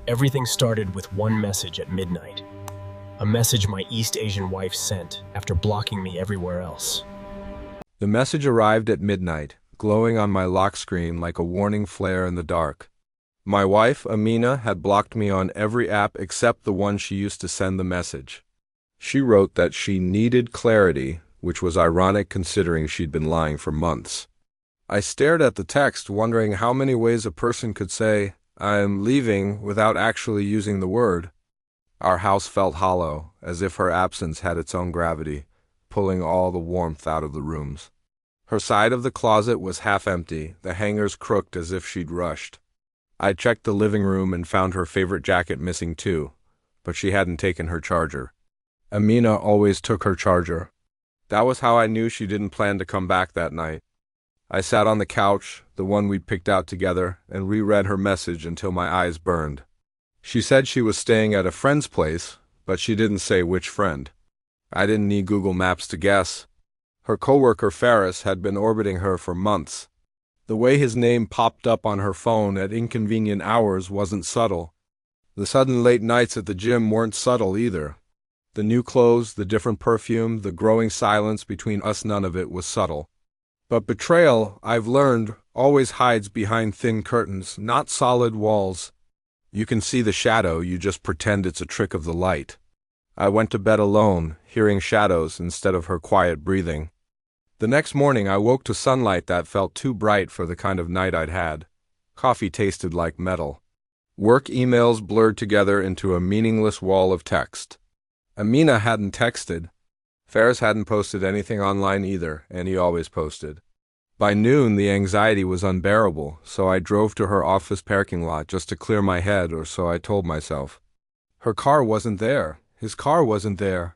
Everything started with one message at midnight. A message my East Asian wife sent after blocking me everywhere else. The message arrived at midnight, glowing on my lock screen like a warning flare in the dark. My wife, Amina, had blocked me on every app except the one she used to send the message. She wrote that she needed clarity, which was ironic considering she'd been lying for months. I stared at the text, wondering how many ways a person could say, "I'm leaving," without actually using the word. Our house felt hollow, as if her absence had its own gravity, pulling all the warmth out of the rooms. Her side of the closet was half empty, the hangers crooked as if she'd rushed. I checked the living room and found her favorite jacket missing too, but she hadn't taken her charger. Amina always took her charger. That was how I knew she didn't plan to come back that night. I sat on the couch, the one we'd picked out together, and reread her message until my eyes burned. She said she was staying at a friend's place, but she didn't say which friend. I didn't need Google Maps to guess. Her coworker Ferris had been orbiting her for months. The way his name popped up on her phone at inconvenient hours wasn't subtle. The sudden late nights at the gym weren't subtle either. The new clothes, the different perfume, the growing silence between us, none of it was subtle. But betrayal, I've learned, always hides behind thin curtains, not solid walls. You can see the shadow, you just pretend it's a trick of the light. I went to bed alone, hearing shadows instead of her quiet breathing. The next morning I woke to sunlight that felt too bright for the kind of night I'd had. Coffee tasted like metal. Work emails blurred together into a meaningless wall of text. Amina hadn't texted. Ferris hadn't posted anything online either, and he always posted. By noon, the anxiety was unbearable, so I drove to her office parking lot just to clear my head, or so I told myself. Her car wasn't there. His car wasn't there.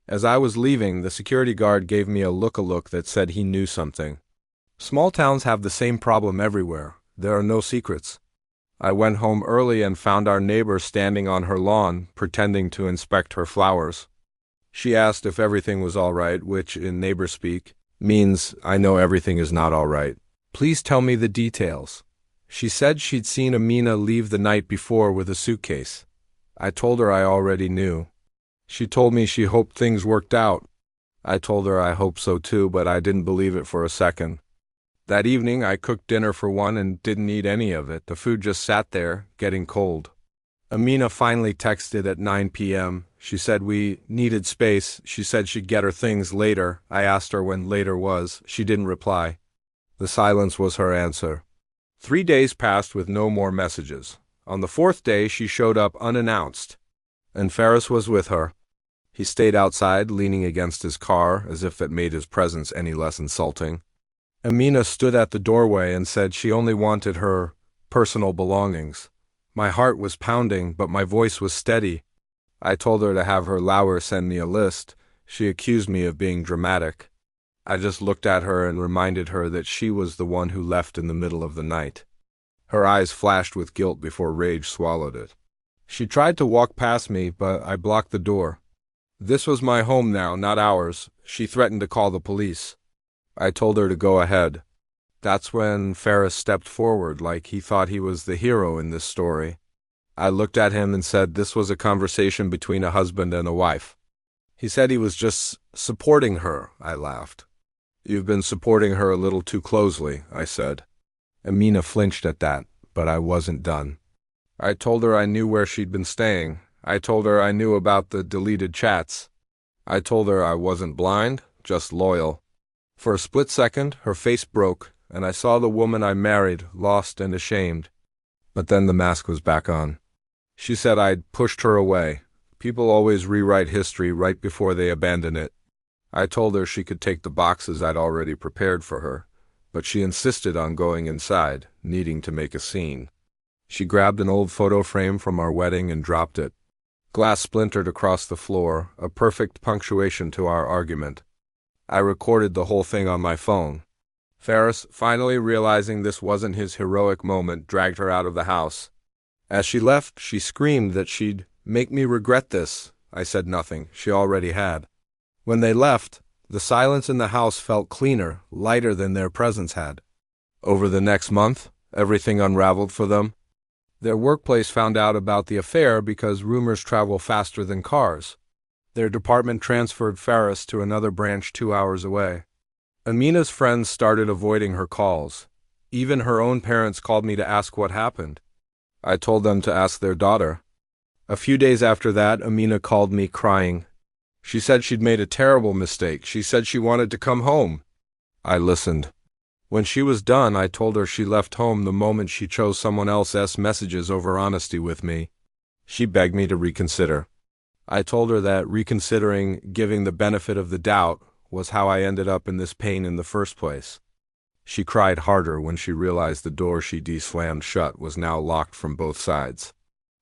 As I was leaving, the security guard gave me a look that said he knew something. Small towns have the same problem everywhere. There are no secrets. I went home early and found our neighbor standing on her lawn, pretending to inspect her flowers. She asked if everything was all right, which, in neighbor speak, means I know everything is not all right. Please tell me the details. She said she'd seen Amina leave the night before with a suitcase. I told her I already knew. She told me she hoped things worked out. I told her I hoped so too, but I didn't believe it for a second. That evening, I cooked dinner for one and didn't eat any of it. The food just sat there, getting cold. Amina finally texted at 9 p.m. She said we needed space. She said she'd get her things later. I asked her when later was. She didn't reply. The silence was her answer. 3 days passed with no more messages. On the fourth day, she showed up unannounced. And Ferris was with her. He stayed outside, leaning against his car, as if that made his presence any less insulting. Amina stood at the doorway and said she only wanted her personal belongings. My heart was pounding, but my voice was steady. I told her to have her Lauer send me a list. She accused me of being dramatic. I just looked at her and reminded her that she was the one who left in the middle of the night. Her eyes flashed with guilt before rage swallowed it. She tried to walk past me, but I blocked the door. This was my home now, not ours. She threatened to call the police. I told her to go ahead. That's when Ferris stepped forward, like he thought he was the hero in this story. I looked at him and said this was a conversation between a husband and a wife. He said he was just supporting her. I laughed. You've been supporting her a little too closely, I said. Amina flinched at that, but I wasn't done. I told her I knew where she'd been staying. I told her I knew about the deleted chats. I told her I wasn't blind, just loyal. For a split second, her face broke, and I saw the woman I married, lost and ashamed. But then the mask was back on. She said I'd pushed her away. People always rewrite history right before they abandon it. I told her she could take the boxes I'd already prepared for her, but she insisted on going inside, needing to make a scene. She grabbed an old photo frame from our wedding and dropped it. Glass splintered across the floor, a perfect punctuation to our argument. I recorded the whole thing on my phone. Ferris, finally realizing this wasn't his heroic moment, dragged her out of the house. As she left, she screamed that she'd make me regret this. I said nothing. She already had. When they left, the silence in the house felt cleaner, lighter than their presence had. Over the next month, everything unraveled for them. Their workplace found out about the affair because rumors travel faster than cars. Their department transferred Faris to another branch 2 hours away. Amina's friends started avoiding her calls. Even her own parents called me to ask what happened. I told them to ask their daughter. A few days after that, Amina called me crying. She said she'd made a terrible mistake. She said she wanted to come home. I listened. When she was done, I told her she left home the moment she chose someone else's messages over honesty with me. She begged me to reconsider. I told her that reconsidering, giving the benefit of the doubt, was how I ended up in this pain in the first place. She cried harder when she realized the door she slammed shut was now locked from both sides.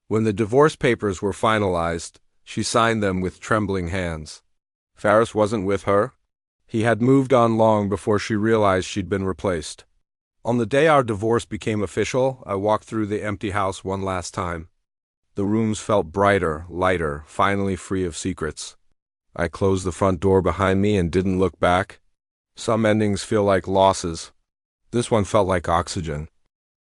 When the divorce papers were finalized, she signed them with trembling hands. Faris wasn't with her. He had moved on long before she realized she'd been replaced. On the day our divorce became official, I walked through the empty house one last time. The rooms felt brighter, lighter, finally free of secrets. I closed the front door behind me and didn't look back. Some endings feel like losses. This one felt like oxygen.